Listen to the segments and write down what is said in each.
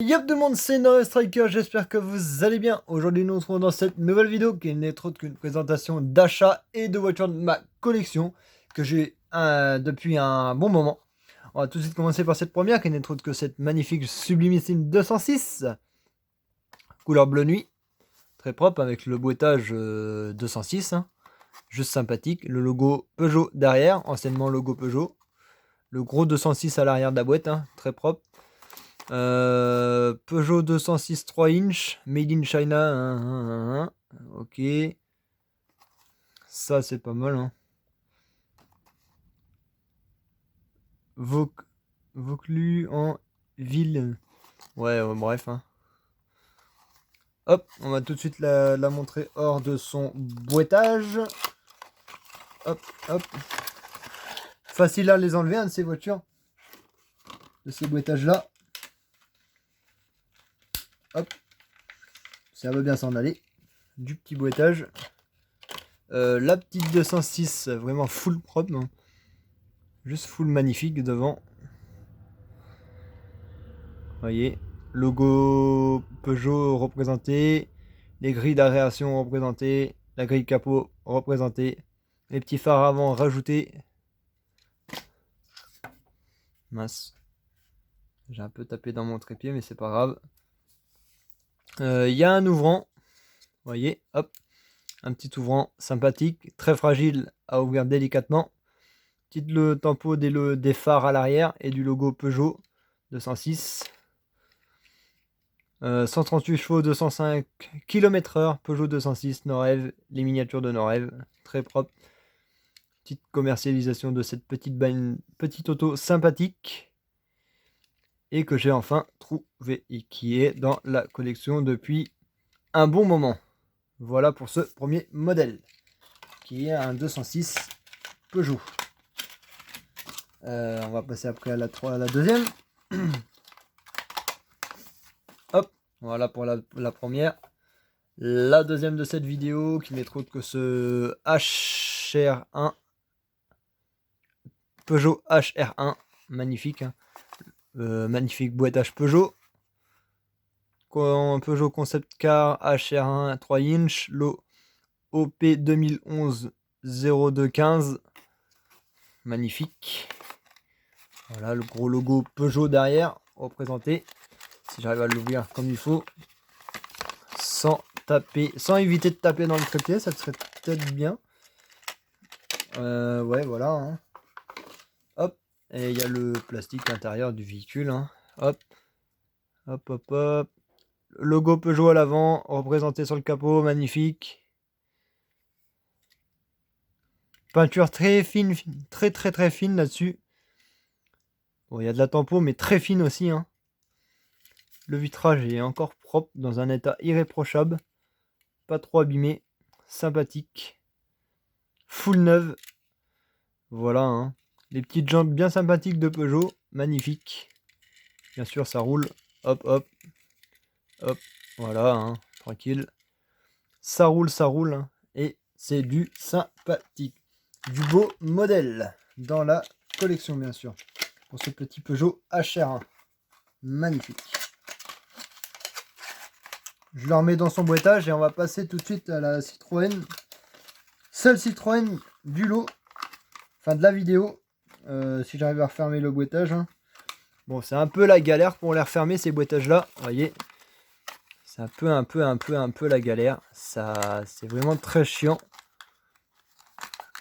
Yop tout le monde, c'est Noël Striker, j'espère que vous allez bien. Aujourd'hui nous nous retrouvons dans cette nouvelle vidéo qui n'est autre qu'une présentation d'achat et de voitures de ma collection que j'ai depuis un bon moment. On va tout de suite commencer par cette première qui n'est autre que cette magnifique Sublimissime 206 couleur bleu nuit, très propre avec le boîtage 206, hein. Juste sympathique, le logo Peugeot derrière, anciennement logo Peugeot, le gros 206 à l'arrière de la boîte, hein, très propre. Peugeot 206 3 inch, Made in China, ok, ça c'est pas mal, hein. Vaucluse en ville, ouais, bref, hein. Hop, on va tout de suite la montrer hors de son boîtage. Hop, hop. Facile à les enlever, hein, de ces voitures, de ces boîtages là. Hop, ça va bien s'en aller. Du petit boîtage. La petite 206, vraiment full propre, hein. Juste full magnifique devant. Voyez, logo Peugeot représenté, les grilles d'aération représentées, la grille capot représentée, les petits phares avant rajoutés. Mince, j'ai un peu tapé dans mon trépied, mais c'est pas grave. Il y a un ouvrant, voyez, hop, un petit ouvrant sympathique, très fragile à ouvrir délicatement. Le tempo des phares à l'arrière et du logo Peugeot 206. 138 chevaux, 205 km/h, Peugeot 206, Norev, les miniatures de Norev, très propre. Petite commercialisation de cette petite auto sympathique. Et que j'ai enfin trouvé et qui est dans la collection depuis un bon moment. Voilà pour ce premier modèle, qui est un 206 Peugeot. On va passer après à la deuxième. Hop, voilà pour la première. La deuxième de cette vidéo qui n'est autre que ce HR1, Peugeot HR1, magnifique, hein. Magnifique boîtage Peugeot. Peugeot Concept Car HR1 3 inch, lot OP 2011 0215, magnifique. Voilà le gros logo Peugeot derrière représenté. Si j'arrive à l'ouvrir comme il faut, sans éviter de taper dans le trépied, ça serait peut-être bien. Ouais, voilà, hein. Hop, et il y a le plastique intérieur du véhicule, hein. Hop, hop, hop, hop. Le logo Peugeot à l'avant, représenté sur le capot, magnifique. Peinture très fine, très fine là-dessus. Bon, il y a de la tempo, mais très fine aussi, hein. Le vitrage est encore propre, dans un état irréprochable. Pas trop abîmé, sympathique. Full neuve. Voilà, hein. Les petites jantes bien sympathiques de Peugeot, magnifique. Bien sûr, ça roule. Hop, hop. Hop, voilà, hein, tranquille. Ça roule, hein, et c'est du sympathique. Du beau modèle dans la collection, bien sûr. Pour ce petit Peugeot HR1. Magnifique. Je le remets dans son boîtage et on va passer tout de suite à la Citroën. Seule Citroën du lot. Enfin, de la vidéo. Si j'arrive à refermer le boîtage, hein. Bon, c'est un peu la galère pour les refermer, ces boîtages-là. Vous voyez. C'est un peu la galère. Ça, c'est vraiment très chiant.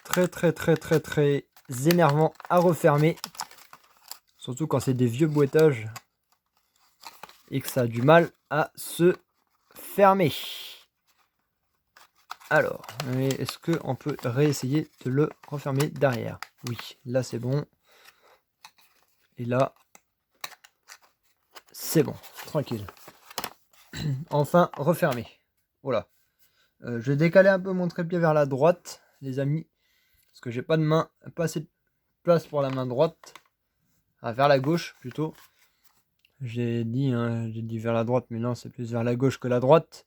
Très énervant à refermer. Surtout quand c'est des vieux boîtages. Et que ça a du mal à se fermer. Alors, est-ce qu'on peut réessayer de le refermer derrière? Oui, là c'est bon. Et là, c'est bon, tranquille. Enfin, refermé. Voilà. Je vais décaler un peu mon trépied vers la droite, les amis. Parce que j'ai pas de main, pas assez de place pour la main droite. Ah, vers la gauche plutôt. J'ai dit vers la droite, mais non, c'est plus vers la gauche que la droite.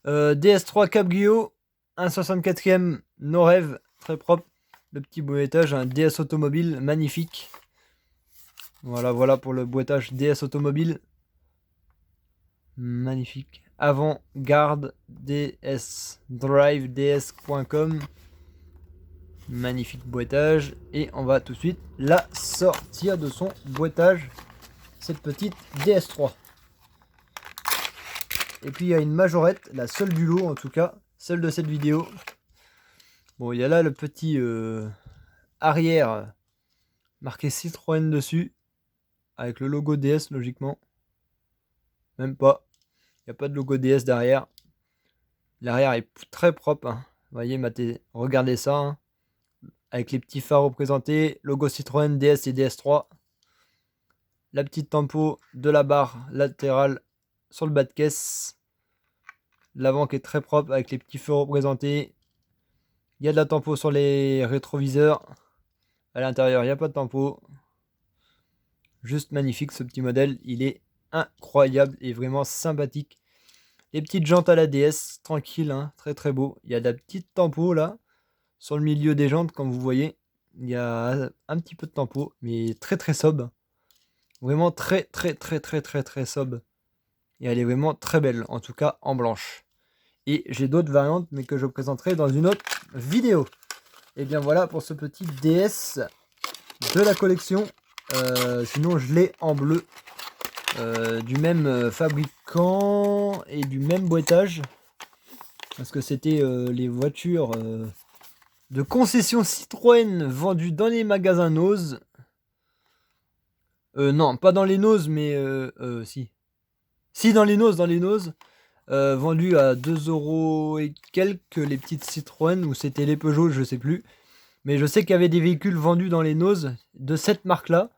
DS3 Cabrio, 1,64e Norev, très propre. Le petit boîtage, un DS automobile, magnifique. Voilà pour le boîtage DS automobile. Magnifique. Avant-garde DS. driveds.com. Magnifique boîtage. Et on va tout de suite la sortir de son boîtage. Cette petite DS3. Et puis il y a une majorette, la seule du lot en tout cas, celle de cette vidéo. Bon, il y a là le petit arrière marqué Citroën dessus, avec le logo DS logiquement. Même pas, il n'y a pas de logo DS derrière. L'arrière est très propre, hein. Vous voyez, regardez ça, hein. Avec les petits phares représentés, logo Citroën DS et DS3. La petite tempo de la barre latérale sur le bas de caisse. L'avant qui est très propre avec les petits feux représentés. Il y a de la tempo sur les rétroviseurs. À l'intérieur, il n'y a pas de tempo. Juste magnifique ce petit modèle. Il est incroyable et vraiment sympathique. Les petites jantes à la DS, tranquille, hein, très très beau. Il y a de la petite tempo là, sur le milieu des jantes, comme vous voyez. Il y a un petit peu de tempo, mais très très sobre. Vraiment très très très très très très sobre. Et elle est vraiment très belle, en tout cas en blanche. Et j'ai d'autres variantes, mais que je présenterai dans une autre vidéo. Et bien voilà pour ce petit DS de la collection. Sinon je l'ai en bleu. Du même fabricant et du même boîtage. Parce que c'était les voitures de concession Citroën vendues dans les magasins Nose. Non, pas dans les Nose, mais si. Si, dans les Nose. Vendues à 2 € et quelques, les petites Citroën, ou c'était les Peugeot, je sais plus. Mais je sais qu'il y avait des véhicules vendus dans les Nose de cette marque-là.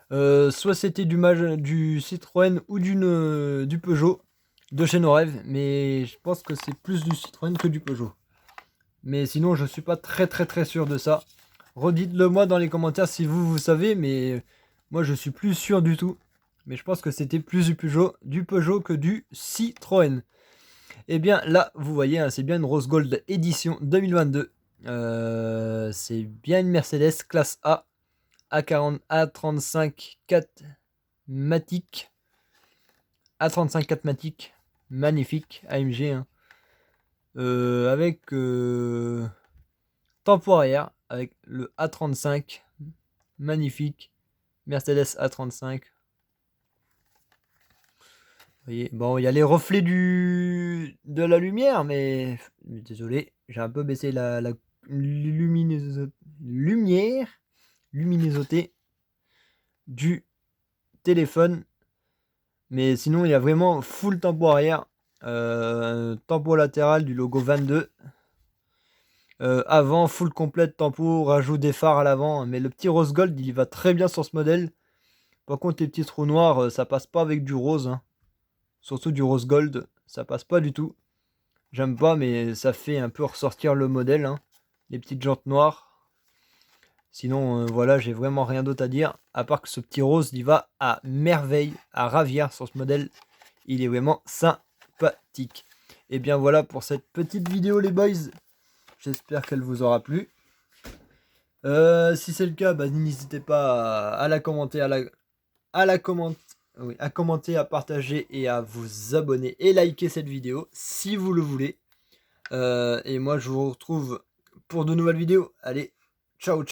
Soit c'était du Citroën ou du Peugeot de chez nos rêves, mais je pense que c'est plus du Citroën que du Peugeot. Mais sinon je suis pas très très très sûr de ça. Redites-le moi dans les commentaires si vous savez, mais moi je suis plus sûr du tout. Mais je pense que c'était plus du Peugeot que du Citroën. Et bien là vous voyez, hein, c'est bien une Rose Gold édition 2022. C'est bien une Mercedes classe A. A35 4 Matic. A35 4 Matic. Magnifique. AMG. Hein. Avec tempo arrière. Avec le A35. Magnifique. Mercedes A35. Vous voyez, bon, il y a les reflets de la lumière, mais désolé, j'ai un peu baissé la luminosité du téléphone. Mais sinon, il y a vraiment full tempo arrière. Tempo latéral du logo 22. Avant, full complète tempo, rajout des phares à l'avant. Mais le petit rose gold, il va très bien sur ce modèle. Par contre, les petits trous noirs, ça passe pas avec du rose. Hein. Surtout du rose gold, ça passe pas du tout. J'aime pas, mais ça fait un peu ressortir le modèle. Hein. Les petites jantes noires. Sinon, voilà, j'ai vraiment rien d'autre à dire. À part que ce petit rose, il va à merveille, à ravir sur ce modèle. Il est vraiment sympathique. Et bien voilà pour cette petite vidéo les boys. J'espère qu'elle vous aura plu. Si c'est le cas, bah, n'hésitez pas à la commenter, à commenter, à partager et à vous abonner et liker cette vidéo si vous le voulez. Et moi je vous retrouve pour de nouvelles vidéos. Allez, ciao.